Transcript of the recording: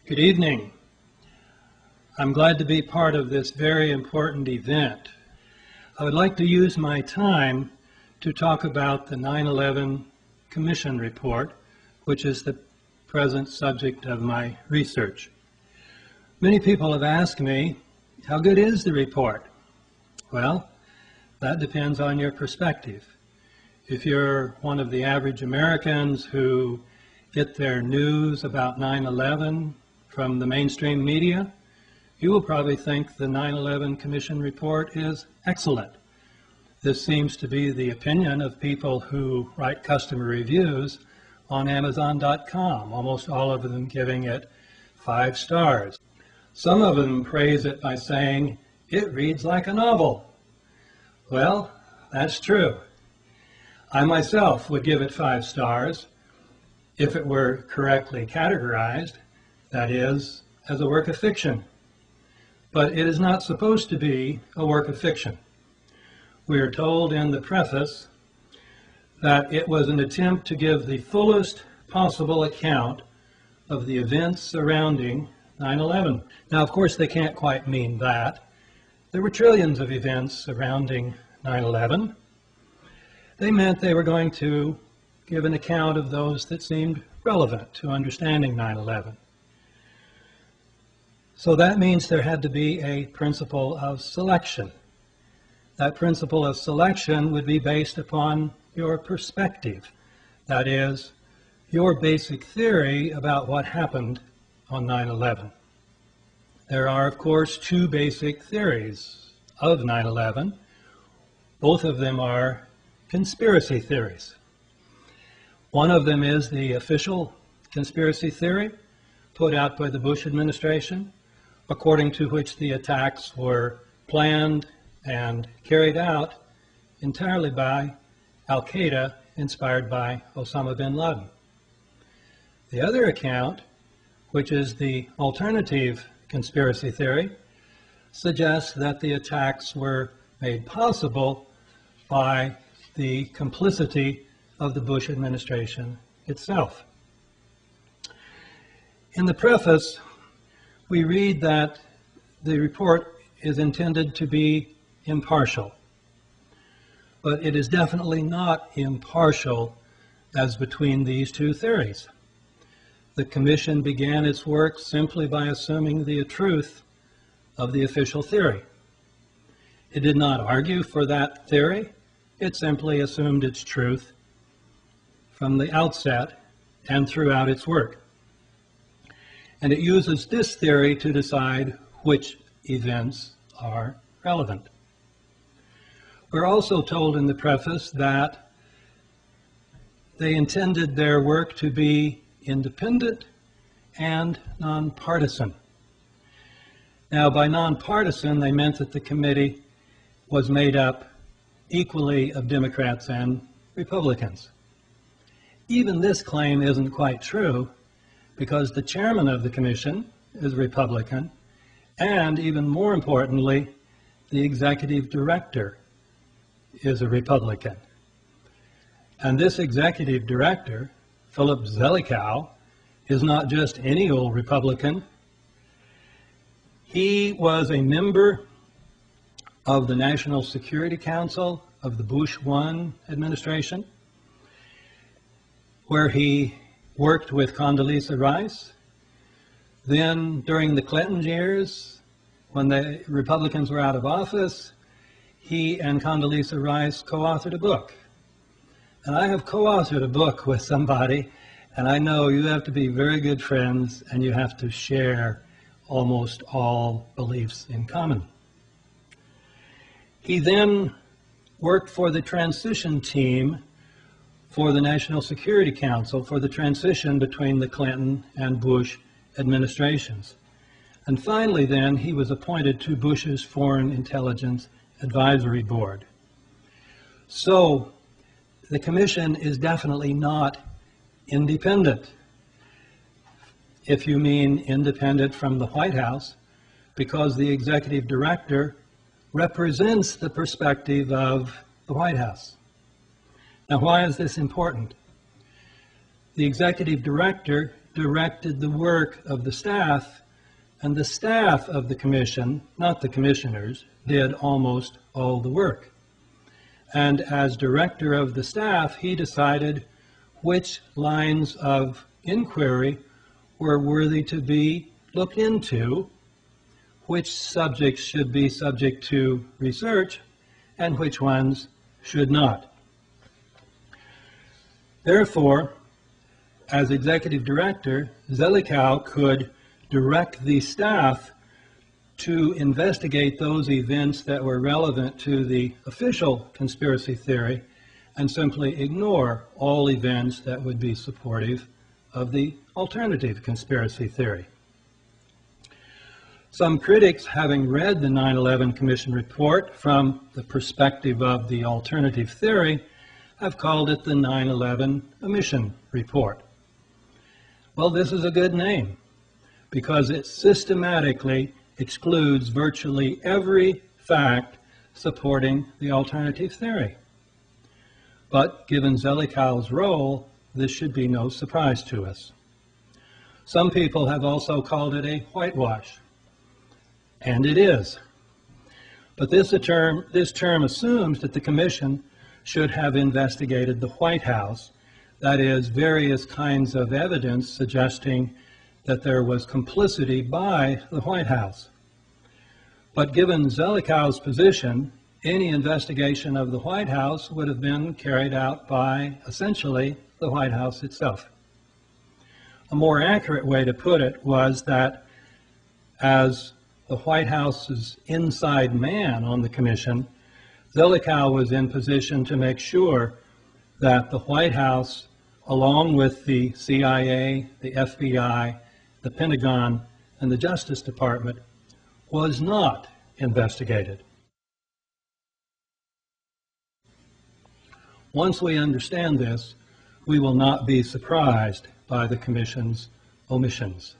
Good evening. I'm glad to be part of this very important event. I would like to use my time to talk about the 9/11 Commission report, which is the present subject of my research. Many people have asked me, how good is the report? Well, that depends on your perspective. If you're one of the average Americans who get their news about 9/11 from the mainstream media, you will probably think the 9/11 Commission report is excellent. This seems to be the opinion of people who write customer reviews on Amazon.com, almost all of them giving it 5 stars. Some of them praise it by saying, it reads like a novel. Well, that's true. I myself would give it 5 stars if it were correctly categorized, that is, as a work of fiction. But it is not supposed to be a work of fiction. We are told in the preface that it was an attempt to give the fullest possible account of the events surrounding 9/11. Now, of course, they can't quite mean that. There were trillions of events surrounding 9/11. They meant they were going to give an account of those that seemed relevant to understanding 9/11. So that means there had to be a principle of selection. That principle of selection would be based upon your perspective. That is, your basic theory about what happened on 9/11. There are, of course, 2 basic theories of 9/11. Both of them are conspiracy theories. One of them is the official conspiracy theory put out by the Bush administration, according to which the attacks were planned and carried out entirely by Al-Qaeda, inspired by Osama bin Laden. The other account, which is the alternative conspiracy theory, suggests that the attacks were made possible by the complicity of the Bush administration itself. In the preface, we read that the report is intended to be impartial, but it is definitely not impartial as between these 2 theories. The Commission began its work simply by assuming the truth of the official theory. It did not argue for that theory. It simply assumed its truth from the outset and throughout its work. And it uses this theory to decide which events are relevant. We're also told in the preface that they intended their work to be independent and nonpartisan. Now, by nonpartisan, they meant that the committee was made up equally of Democrats and Republicans. Even this claim isn't quite true, because the chairman of the commission is a Republican, and even more importantly, the executive director is a Republican. And this executive director, Philip Zelikow, is not just any old Republican. He was a member of the National Security Council of the Bush I administration, where he worked with Condoleezza Rice. Then, during the Clinton years, when the Republicans were out of office, he and Condoleezza Rice co-authored a book. And I have co-authored a book with somebody, and I know you have to be very good friends, and you have to share almost all beliefs in common. He then worked for the transition team for the National Security Council for the transition between the Clinton and Bush administrations. And finally then, he was appointed to Bush's Foreign Intelligence Advisory Board. So the commission is definitely not independent, if you mean independent from the White House, because the executive director represents the perspective of the White House. Now, why is this important? The executive director directed the work of the staff, and the staff of the commission, not the commissioners, did almost all the work. And as director of the staff, he decided which lines of inquiry were worthy to be looked into, which subjects should be subject to research, and which ones should not. Therefore, as executive director, Zelikow could direct the staff to investigate those events that were relevant to the official conspiracy theory and simply ignore all events that would be supportive of the alternative conspiracy theory. Some critics, having read the 9/11 Commission report from the perspective of the alternative theory, have called it the 9/11 Omission Report. Well, this is a good name because it systematically excludes virtually every fact supporting the alternative theory. But given Zelikow's role, this should be no surprise to us. Some people have also called it a whitewash, and it is. But this term assumes that the Commission should have investigated the White House, that is, various kinds of evidence suggesting that there was complicity by the White House. But given Zelikow's position, any investigation of the White House would have been carried out by, essentially, the White House itself. A more accurate way to put it was that as the White House's inside man on the Commission, Zelikow was in position to make sure that the White House, along with the CIA, the FBI, the Pentagon, and the Justice Department, was not investigated. Once we understand this, we will not be surprised by the Commission's omissions.